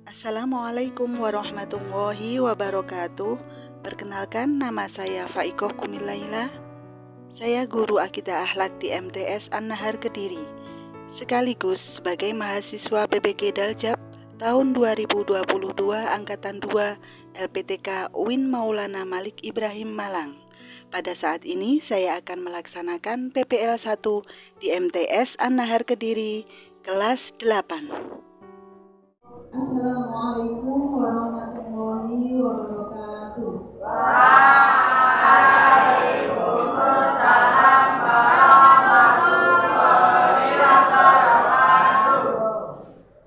Assalamualaikum warahmatullahi wabarakatuh. Perkenalkan, nama saya Faikoh Kumilaila. Saya guru akidah akhlak di MTS An-Nahar Kediri, sekaligus sebagai mahasiswa PPG Daljab tahun 2022 Angkatan 2 LPTK UIN Maulana Malik Ibrahim Malang. Pada saat ini saya akan melaksanakan PPL 1 di MTS An-Nahar Kediri, kelas 8. Assalamualaikum warahmatullahi wabarakatuh. Waalaikumsalam warahmatullahi wabarakatuh.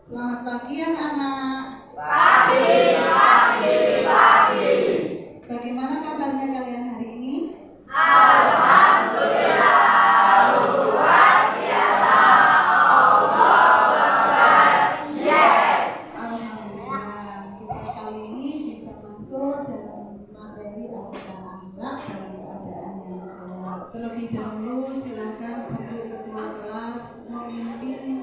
Selamat pagi anak-anak. Pagi. Bagaimana kabarnya kalian hari ini? Alhamdulillah, luar biasa. Alhamdulillah, kita kali ini bisa masuk dalam materi akidah akhlak dalam keadaan yang sehat. Terlebih dahulu silakan untuk ketua kelas memimpin.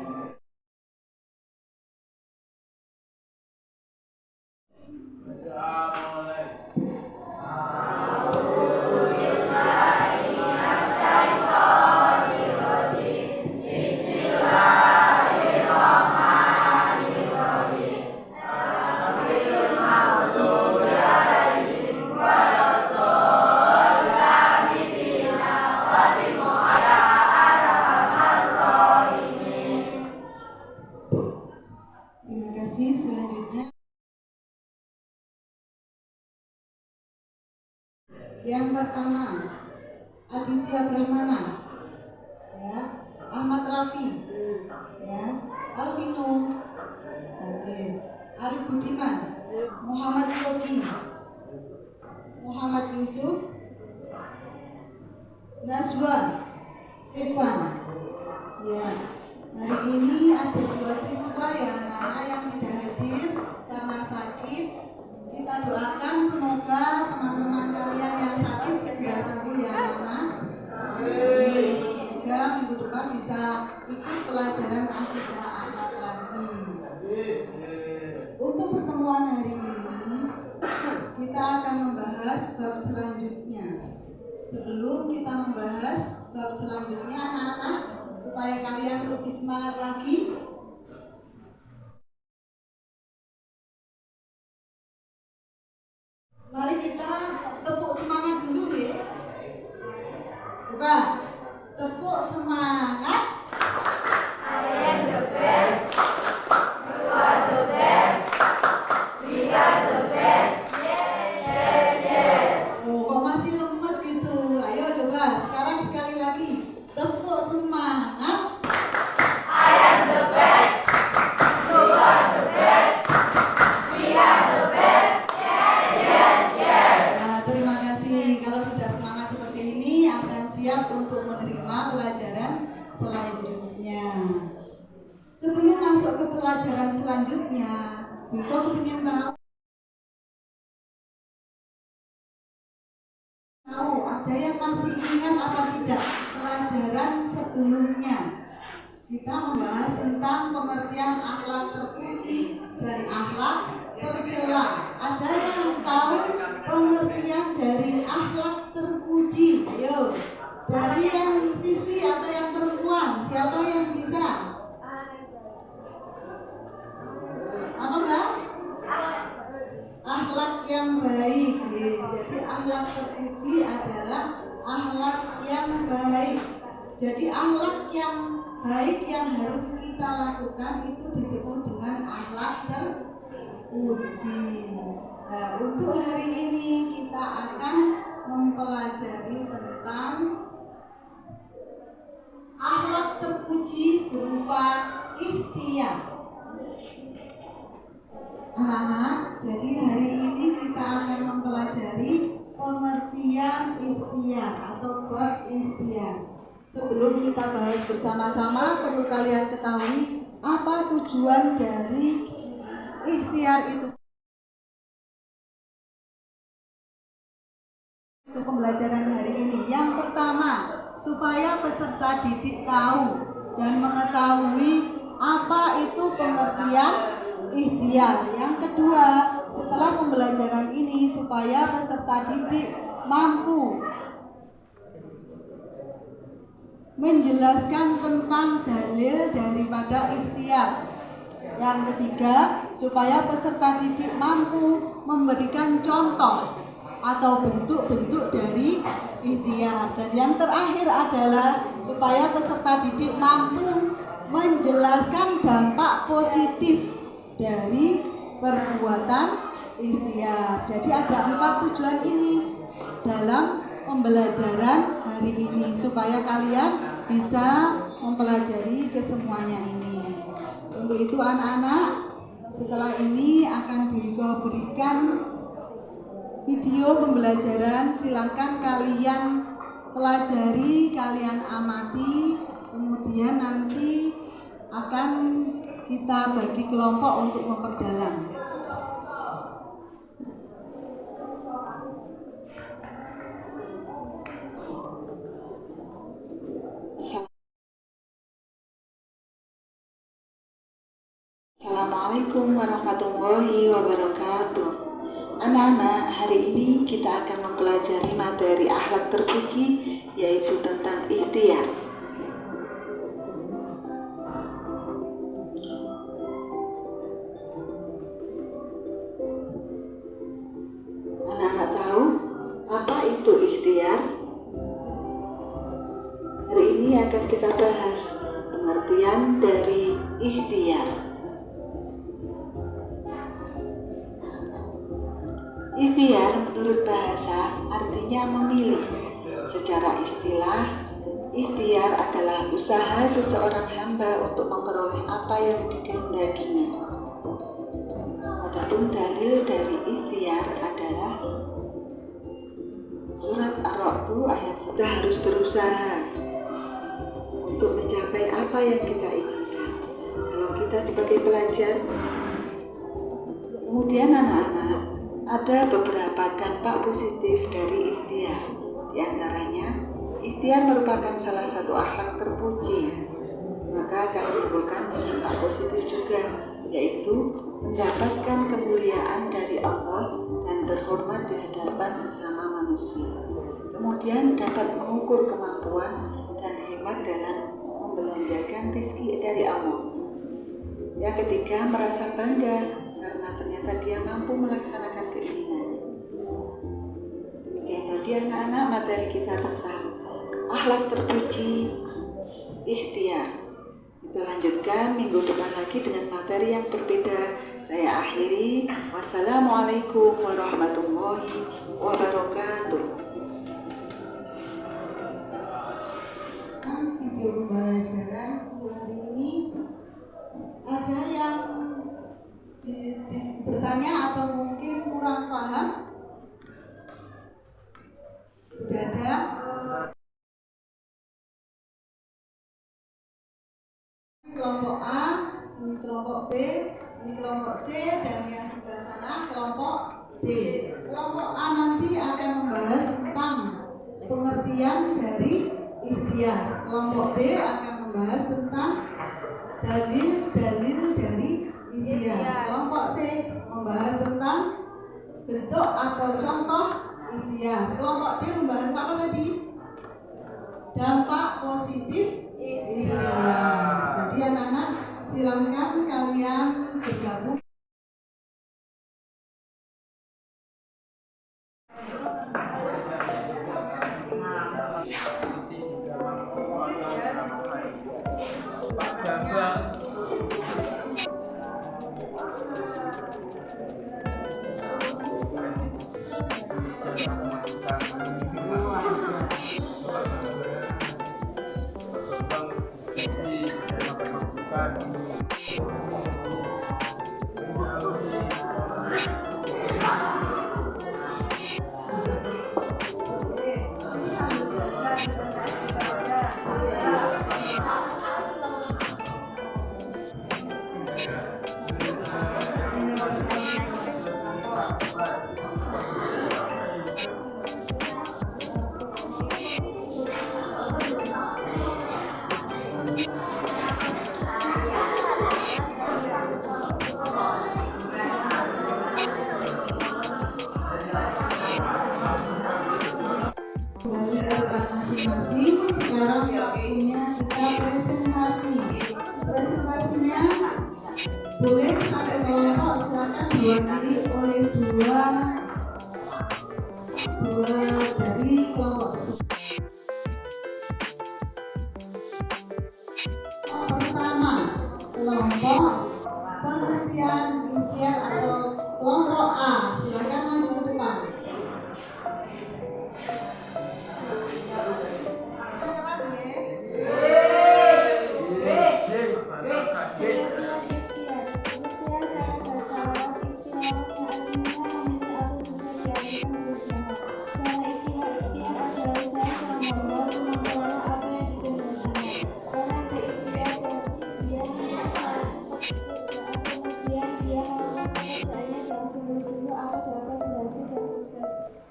Terima kasih. Selanjutnya yang pertama Aditya Brahmana, ya, Ahmad Rafi, ya, Alvino, hadir, Arif Budiman, Muhammad Yogi, Muhammad Yusuf, Nazwa, Evan, ya. Hari ini ada 2 siswa ya anak-anak yang tidak hadir karena sakit. Kita doakan semoga teman-teman kalian yang sakit segera sembuh ya anak-anak. Semoga minggu depan bisa ikut pelajaran akidah akhlak lagi. Untuk pertemuan hari ini kita akan membahas bab selanjutnya. Sebelum kita membahas bab selanjutnya anak-anak, supaya kalian lebih semangat lagi, mari kita tepuk semangat dulu ya. Coba tepuk semangat. I am the best. You are the best. We are the best. Yes. Oh, kok masih lemes gitu? Ayo coba sekarang sekali lagi tepuk semangat. I am the best. You are the best. We are the best. Yes. Nah, terima kasih. Kalau sudah semangat seperti ini akan siap untuk menerima pelajaran selanjutnya. Sebelum masuk ke pelajaran selanjutnya, Biko ingin tahu ada yang masih ingat apa tidak pelajaran sebelumnya. Kita membahas tentang pengertian akhlak terpuji dan akhlak tercela. Ada yang tahu pengertian dari akhlak terpuji? Ayo, dari yang siswi atau yang perempuan, siapa yang bisa? Apa enggak? Akhlak yang baik. Jadi akhlak terpuji adalah akhlak yang baik. Jadi akhlak yang baik yang harus kita lakukan itu disebut dengan akhlak terpuji. Nah, untuk hari ini kita akan mempelajari tentang akhlak terpuji berupa ikhtiar. Anak-anak, jadi hari ini kita akan mempelajari pengertian ikhtiar atau bab ikhtiar. Sebelum kita bahas bersama-sama, perlu kalian ketahui apa tujuan dari ikhtiar itu. Itu pembelajaran hari ini. Yang pertama, supaya peserta didik tahu dan mengetahui apa itu pengertian ikhtiar. Yang kedua, setelah pembelajaran ini supaya peserta didik mampu menjelaskan tentang dalil daripada ikhtiar. Yang ketiga, supaya peserta didik mampu memberikan contoh atau bentuk-bentuk dari ikhtiar. Dan yang terakhir adalah supaya peserta didik mampu menjelaskan dampak positif dari perbuatan ikhtiar. Jadi ada 4 tujuan ini dalam pembelajaran hari ini supaya kalian bisa mempelajari kesemuanya ini. Untuk itu anak-anak, setelah ini akan berikan video pembelajaran. Silakan kalian pelajari, kalian amati, kemudian nanti akan kita bagi kelompok untuk memperdalam. Assalamualaikum warahmatullahi wabarakatuh. Anak-anak, hari ini kita akan mempelajari materi akhlak terpuji, yaitu tentang ikhtiar. Anak-anak tahu apa itu ikhtiar? Hari ini akan kita bahas pengertian dari ikhtiar. Ikhtiar menurut bahasa artinya memilih. Secara istilah, ikhtiar adalah usaha seseorang hamba untuk memperoleh apa yang dikehendakinya. Adapun dalil dari ikhtiar adalah surat Ar-Ra'd ayat 1, harus berusaha untuk mencapai apa yang kita inginkan. Kalau kita sebagai pelajar, kemudian anak-anak, ada beberapa dampak positif dari ikhtiar. Di antaranya, ikhtiar merupakan salah satu akhlak terpuji. Maka akan menimbulkan dampak positif juga, yaitu mendapatkan kemuliaan dari Allah dan terhormat di hadapan sesama manusia. Kemudian dapat mengukur kemampuan dan hemat dalam membelanjakan rezeki dari Allah. Yang ketiga, merasa bangga karena ternyata dia mampu melaksanakan keinginannya. Demikian tadi anak-anak materi kita tentang akhlak terpuji, ikhtiar. Kita lanjutkan minggu depan lagi dengan materi yang berbeda. Saya akhiri. Wassalamualaikum warahmatullahi wabarakatuh. Video pembelajaran hari ini ada yang bertanya atau mungkin kurang paham? Tidak ada? Kelompok A, sini kelompok B, ini kelompok C, dan yang sebelah sana kelompok D. Kelompok A nanti akan membahas tentang pengertian dari ikhtiar. Kelompok B akan membahas tentang dalil-dalil dari ikhtiar. Kelompok C membahas tentang bentuk atau contoh ikhtiar. Kelompok D membahas apa tadi? Dampak positif ikhtiar. Jadi anak-anak, silakan kalian bergabung. satu kelompok silakan diwakili oleh dua dari kelompok tersebut. Pertama, kelompok pengertian ikhtiar atau kelompok A, silakan maju ke depan.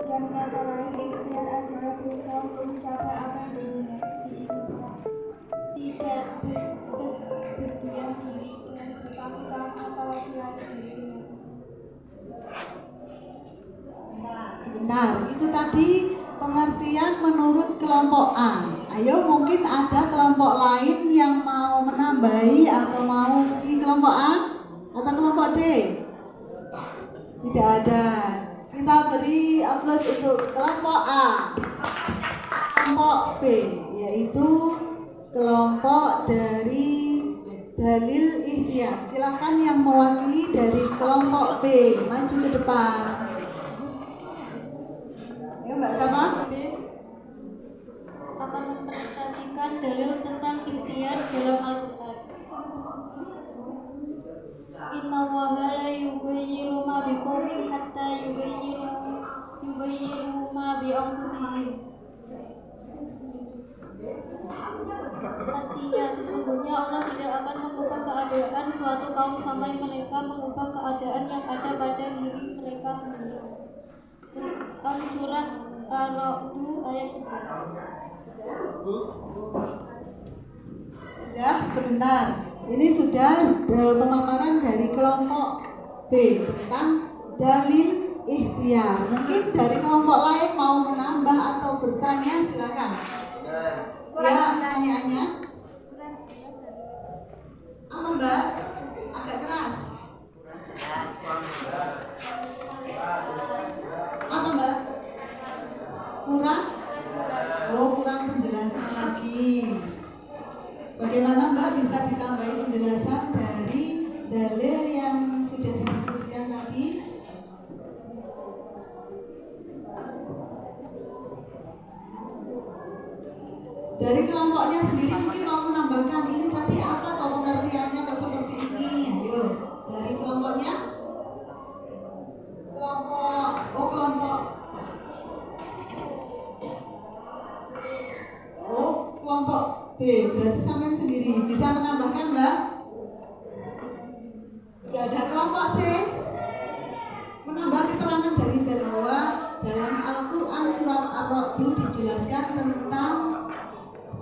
Yang kata lain, ikhtiar adalah berusaha untuk mencapai apa yang diinginkan. Tidak berdiam diri dan berpanggilan apalagi lagi diri. Sebentar, itu tadi pengertian menurut kelompok A. Ayo, mungkin ada kelompok lain yang mau menambahi atau mau di kelompok A atau kelompok D? Tidak ada. Kita beri aplaus untuk kelompok A. Kelompok B, yaitu kelompok dari dalil ikhtiar. Silakan yang mewakili dari kelompok B maju ke depan. Ayo Mbak siapa? Akan mempresentasikan dalil tentang ikhtiar dalam Al-Quran. Inna Allaha la yughayyiru ma biqaumin hatta yughayyiru ma bi anfusihim. Artinya, sesungguhnya Allah tidak akan mengubah keadaan suatu kaum sampai mereka mengubah keadaan yang ada pada diri mereka sendiri. Quran Surat Ar-Ra'd ayat 11. Sudah, sebentar. Ini sudah pemaparan dari kelompok B tentang dalil ikhtiar. Mungkin dari kelompok lain mau menambah atau bertanya, silakan. Ya, pertanyaannya apa Mbak? Agak keras. Apa Mbak? Kurang? Oh, kurang penjelasan lagi. Bagaimana Mbak bisa ditambahi penjelasan dari dalil yang sudah didiskusikan tadi? Dari kelompoknya sendiri mungkin mau menambahkan ini tadi apa atau pengertiannya kok seperti ini? Ayo, dari kelompoknya. Kelompok B, berarti sampai sendiri bisa menambahkan Mbak? Tidak ada. Kelompok C menambah keterangan dari bahwa dalam Al-Quran surat Ar-Ra'd dijelaskan tentang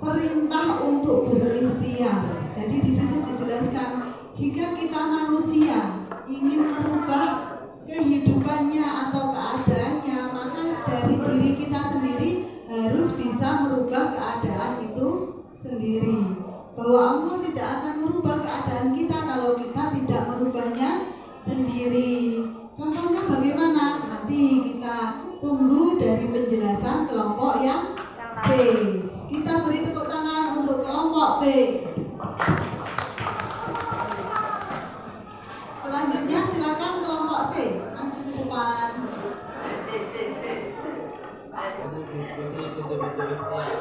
perintah untuk berikhtiar. Jadi di situ dijelaskan jika kita manusia ingin merubah kehidupannya atau keadaannya, maka dari diri kita sendiri harus bisa merubah keadaan itu sendiri. Bahwa Allah tidak akan merubah keadaan kita kalau kita tidak merubahnya sendiri. Contohnya bagaimana? Nanti kita tunggu dari penjelasan kelompok yang C. Kita beri tepuk tangan untuk kelompok B. Selanjutnya silakan kelompok C maju ke depan. Diskusi betul-betul ikhtiar.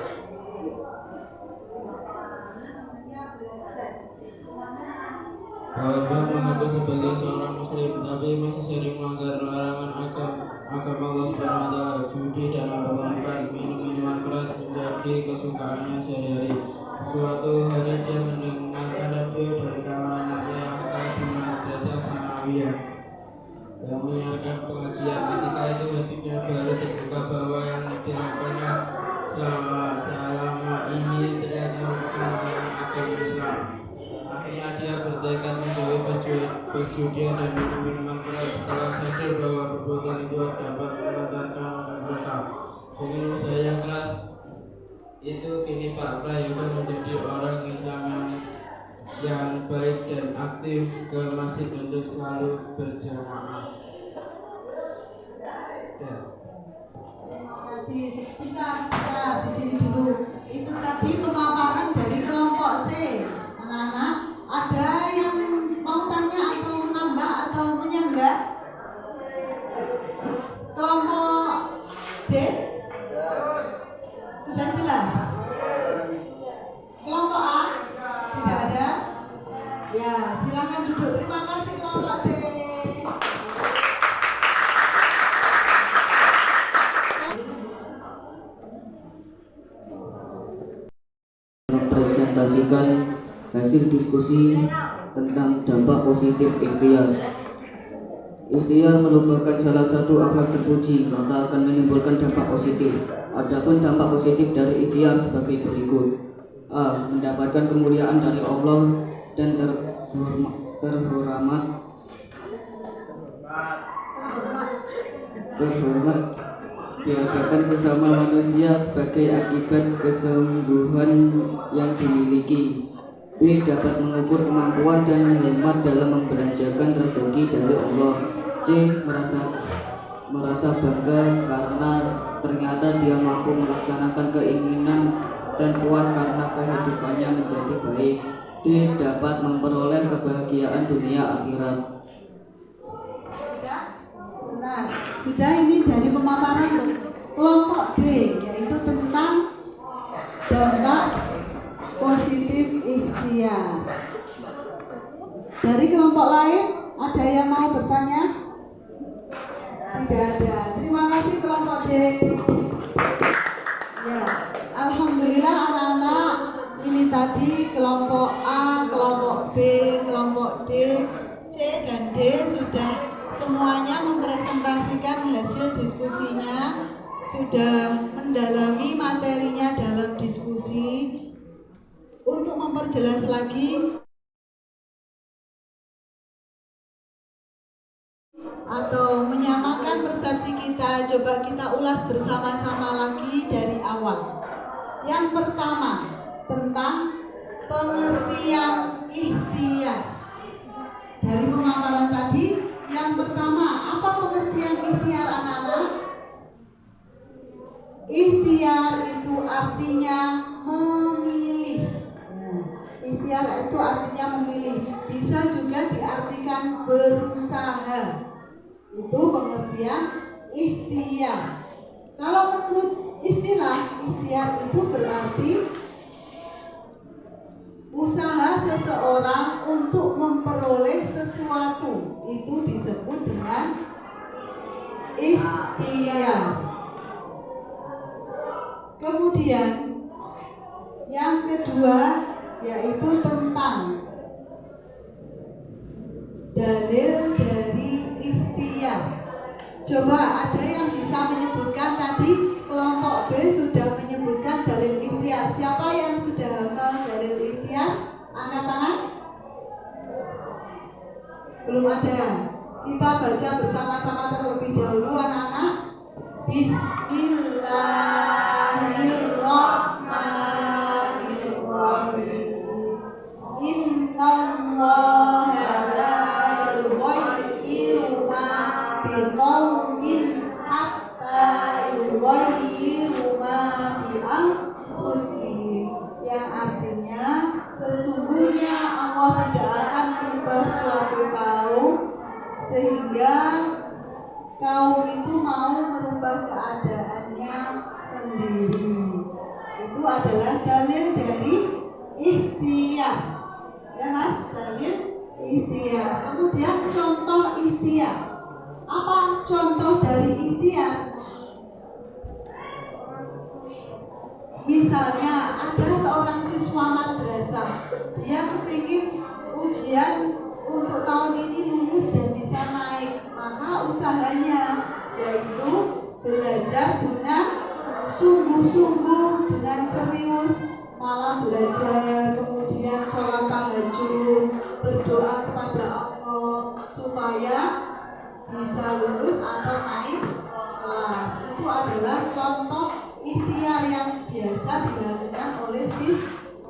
Bahwa mengaku sebagai seorang muslim tapi masih sering melanggar larangan agama Allah Subhanahu wa taala, judi dan mabuk-mabukan, minum-minuman keras menjadi kesukaannya sehari-hari. Suatu hari dia mendengarkan radio dari kamar anaknya yang sekolah di Madrasah Sanawiyah yang menyiarkan pengajian. Ketika itu hatinya baru terbuka bahwa yang dilakukannya selama ini ternyata merupakan larangan agama Islam. Akhirnya dia bertekad menjauhi perjudian dan minum-minuman keras setelah sadar bahwa perbuatan itu dapat mengantarkan neraka. Dengan usaha yang keras itu kini Pak Prayoga menjadi orang Islam yang yang baik dan aktif ke masjid untuk selalu berjamaah. Terima kasih. Sebentar, di sini dulu. Itu tadi pemaparan dari kelompok C. Anak-anak, ada yang mau tanya atau menambah atau menyanggah? Kelompok D sudah jelas. Kelompok A tidak ada. Ya, silakan duduk. Terima kasih kelompok C. Mempresentasikan hasil diskusi tentang dampak positif ikhtiar. Ikhtiar merupakan salah satu akhlak terpuji, maka akan menimbulkan dampak positif. Adapun dampak positif dari ikhtiar sebagai berikut: A. Mendapatkan kemuliaan dari Allah dan terhormat di hadapan sesama manusia sebagai akibat kesungguhan yang dimiliki. B. Dapat mengukur kemampuan dan hemat dalam membelanjakan rezeki dari Allah. C. Merasa bangga karena ternyata dia mampu melaksanakan keinginan dan puas karena kehidupannya menjadi baik. D. Dapat memperoleh kebahagiaan dunia akhirat. Nah, sudah ini dari pemaparan kelompok D, yaitu tentang dampak positif ikhtiar. Dari kelompok lain, ada yang mau bertanya? Tidak ada. Terima kasih kelompok D. Ya, alhamdulillah anak-anak, ini tadi kelompok A, kelompok B, kelompok D, C dan D sudah semuanya mempresentasikan hasil diskusinya, sudah mendalami materinya dalam diskusi. Untuk memperjelas lagi atau menyamakan persepsi kita, coba kita ulas bersama-sama lagi dari awal. Yang pertama, tentang pengertian ikhtiar. Dari pemaparan tadi, yang pertama, apa pengertian ikhtiar anak-anak? Ikhtiar itu artinya memilih. Ikhtiar itu artinya memilih. Bisa juga diartikan berusaha. Itu pengertian ikhtiar. Kalau menurut istilah, ikhtiar itu berarti usaha seseorang untuk memperoleh sesuatu. Itu disebut dengan ikhtiar. Kemudian yang kedua yaitu tentang dalil dari ikhtiar. Coba ada yang bisa menyebutkan, tadi kelompok B sudah menyebutkan dalil ikhtiar. Siapa yang sudah hafal dalil ikhtiar? Angkat tangan. Belum ada. Kita baca bersama-sama terlebih dahulu anak-anak. Bismillahirrahmanirrahim. Innallaha la yughayyiru ma biqaumin hatta yughayyiru ma bi anfusihim. Yang artinya sesungguhnya Allah tidak akan merubah suatu kaum sehingga kaum itu mau merubah keadaannya sendiri. Itu adalah dalil dari ikhtiar. Ya Mas, dalil ikhtiar. Kemudian contoh ikhtiar. Apa contoh dari ikhtiar? Misalnya ada seorang siswa madrasah, dia kepingin ujian untuk tahun ini lulus dan bisa naik, maka usahanya yaitu belajar dengan sungguh-sungguh, dengan serius, malam belajar, kemudian sholat tahajud, berdoa kepada Allah supaya bisa lulus atau naik kelas. Itu adalah contoh ikhtiar yang biasa dilakukan oleh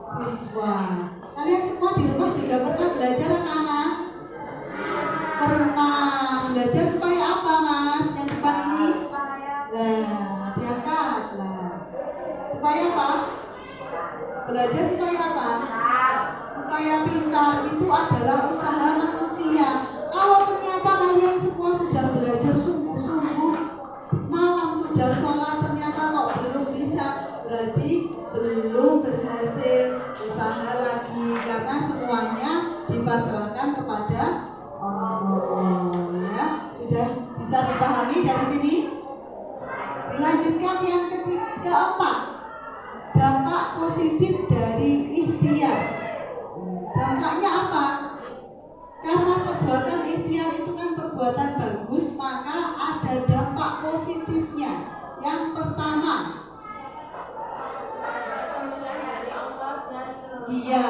siswa. Kalian semua di rumah juga pernah belajar anak-anak? Pernah belajar supaya apa Mas? Yang depan ini? Lah, diangkat lah. Supaya apa? Belajar supaya apa? Supaya pintar. Itu adalah usaha manusia. Kalau ternyata kalian semua sudah belajar sungguh-sungguh, malam sudah sholat, ternyata kok belum bisa, berarti belum berhasil. Usaha lagi, karena semuanya dipasrahkan kepada Allah. Ya, sudah bisa dipahami dari sini? Dilanjutkan yang keempat, dampak positif dari ikhtiar. Dampaknya apa? Karena perbuatan ikhtiar itu kan perbuatan bagus, maka ada dampak positifnya. Yang pertama, iya,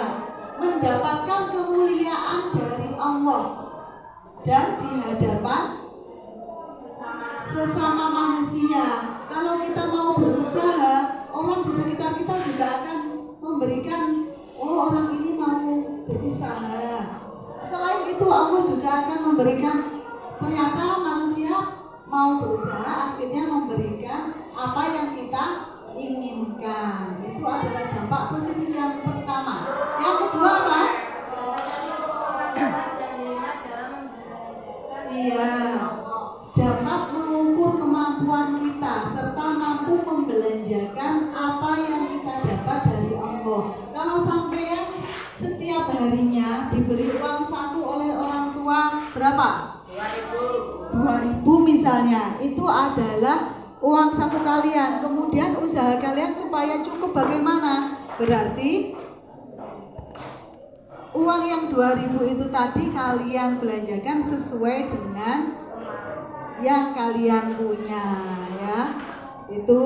mendapatkan kemuliaan dari Allah dan di hadapan sesama manusia. Kalau kita mau berusaha, orang di sekitar kita juga akan memberikan, oh orang ini mau berusaha. Selain itu Allah juga akan memberikan, ternyata manusia mau berusaha, akhirnya memberikan apa yang kita inginkan. Itu adalah dampak positif yang pertama. Yang kedua apa? Iya, dapat mengukur kemampuan kita serta mampu membelanjakan apa yang kita dapat dari Allah. Kalau sampean setiap harinya diberi uang saku oleh orang tua berapa? 2.000 misalnya, itu adalah uang saku kalian. Kemudian usaha kalian supaya cukup bagaimana? Berarti uang yang 2.000 itu tadi kalian belanjakan sesuai dengan yang kalian punya, ya. Itu.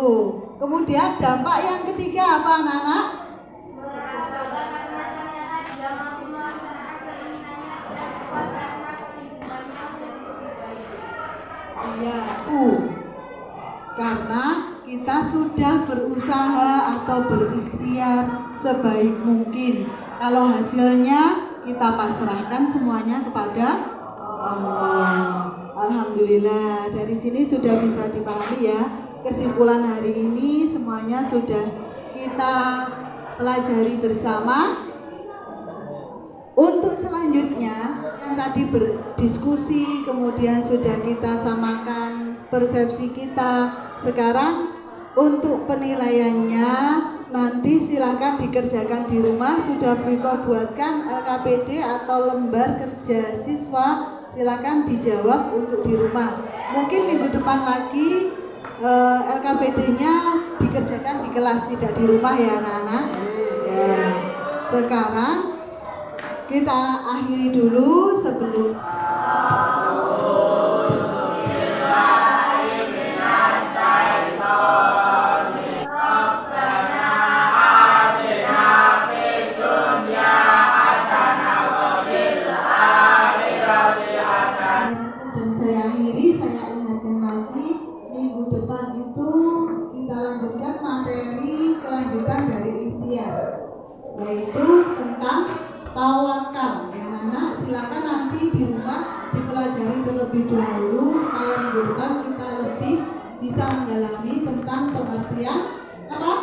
Kemudian dampak yang ketiga apa anak-anak? Iya, karena kita sudah berusaha atau berikhtiar sebaik mungkin. Kalau hasilnya kita pasrahkan semuanya kepada Allah. Alhamdulillah, dari sini sudah bisa dipahami ya. Kesimpulan hari ini semuanya sudah kita pelajari bersama. Untuk selanjutnya yang tadi berdiskusi, kemudian sudah kita samakan persepsi kita. Sekarang untuk penilaiannya nanti silakan dikerjakan di rumah. Sudah Biko buatkan LKPD atau lembar kerja siswa, silakan dijawab untuk di rumah. Mungkin minggu depan lagi LKPD-nya dikerjakan di kelas, tidak di rumah ya anak-anak. Ya. Sekarang kita akhiri dulu sebelum yaitu tentang tawakal ya anak-anak. Silakan nanti di rumah dipelajari terlebih dahulu supaya minggu depan kita lebih bisa mendalami tentang pengertian apa?